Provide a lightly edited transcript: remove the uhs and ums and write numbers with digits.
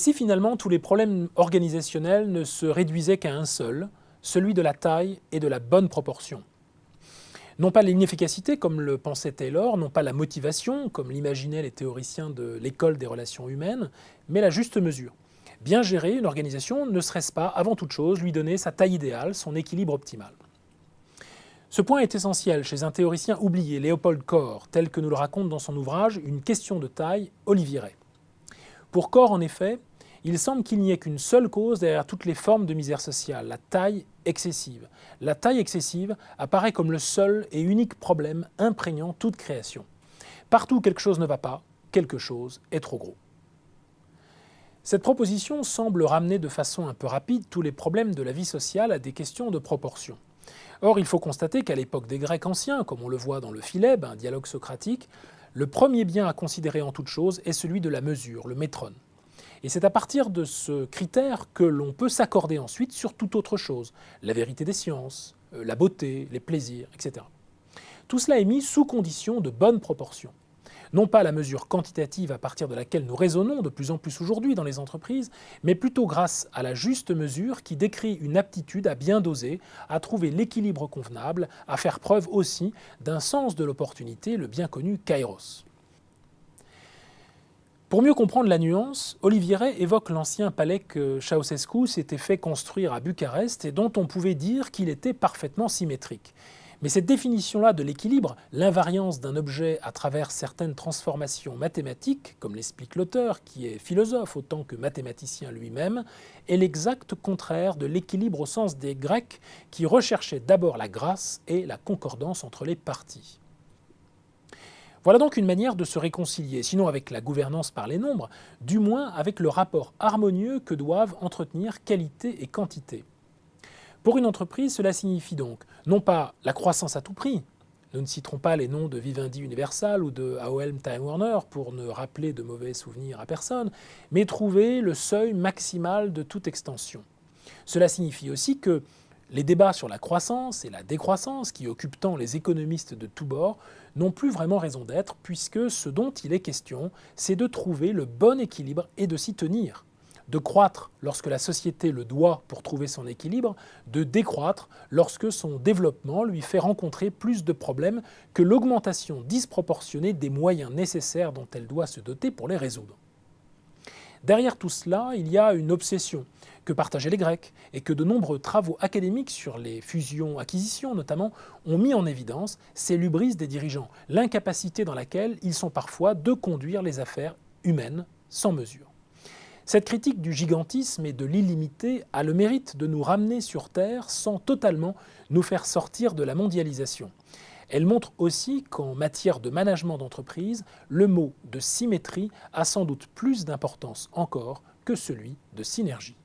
si finalement tous les problèmes organisationnels ne se réduisaient qu'à un seul, celui de la taille et de la bonne proportion? Non pas l'inefficacité, comme le pensait Taylor, non pas la motivation, comme l'imaginaient les théoriciens de l'école des relations humaines, mais la juste mesure. Bien gérer une organisation, ne serait-ce pas, avant toute chose, lui donner sa taille idéale, son équilibre optimal? Ce point est essentiel chez un théoricien oublié, Léopold Kohr, tel que nous le raconte dans son ouvrage « Une question de taille », Olivier Rey. Pour Kohr, en effet, il semble qu'il n'y ait qu'une seule cause derrière toutes les formes de misère sociale, la taille excessive. La taille excessive apparaît comme le seul et unique problème imprégnant toute création. Partout où quelque chose ne va pas, quelque chose est trop gros. Cette proposition semble ramener de façon un peu rapide tous les problèmes de la vie sociale à des questions de proportion. Or, il faut constater qu'à l'époque des Grecs anciens, comme on le voit dans le Philèbe, un dialogue socratique, le premier bien à considérer en toute chose est celui de la mesure, le métron. Et c'est à partir de ce critère que l'on peut s'accorder ensuite sur toute autre chose, la vérité des sciences, la beauté, les plaisirs, etc. Tout cela est mis sous condition de bonne proportion. Non pas la mesure quantitative à partir de laquelle nous raisonnons de plus en plus aujourd'hui dans les entreprises, mais plutôt grâce à la juste mesure qui décrit une aptitude à bien doser, à trouver l'équilibre convenable, à faire preuve aussi d'un sens de l'opportunité, le bien connu kairos. Pour mieux comprendre la nuance, Olivier Rey évoque l'ancien palais que Ceausescu s'était fait construire à Bucarest et dont on pouvait dire qu'il était parfaitement symétrique. Mais cette définition-là de l'équilibre, l'invariance d'un objet à travers certaines transformations mathématiques, comme l'explique l'auteur, qui est philosophe autant que mathématicien lui-même, est l'exact contraire de l'équilibre au sens des Grecs qui recherchaient d'abord la grâce et la concordance entre les parties. Voilà donc une manière de se réconcilier, sinon avec la gouvernance par les nombres, du moins avec le rapport harmonieux que doivent entretenir qualité et quantité. Pour une entreprise, cela signifie donc non pas la croissance à tout prix, nous ne citerons pas les noms de Vivendi Universal ou de AOL Time Warner pour ne rappeler de mauvais souvenirs à personne, mais trouver le seuil maximal de toute extension. Cela signifie aussi que les débats sur la croissance et la décroissance, qui occupent tant les économistes de tous bords, n'ont plus vraiment raison d'être, puisque ce dont il est question, c'est de trouver le bon équilibre et de s'y tenir. De croître lorsque la société le doit pour trouver son équilibre, de décroître lorsque son développement lui fait rencontrer plus de problèmes que l'augmentation disproportionnée des moyens nécessaires dont elle doit se doter pour les résoudre. Derrière tout cela, il y a une obsession que partageaient les Grecs et que de nombreux travaux académiques sur les fusions-acquisitions notamment ont mis en évidence, c'est l'hubris des dirigeants, l'incapacité dans laquelle ils sont parfois de conduire les affaires humaines sans mesure. Cette critique du gigantisme et de l'illimité a le mérite de nous ramener sur Terre sans totalement nous faire sortir de la mondialisation. Elle montre aussi qu'en matière de management d'entreprise, le mot de symétrie a sans doute plus d'importance encore que celui de synergie.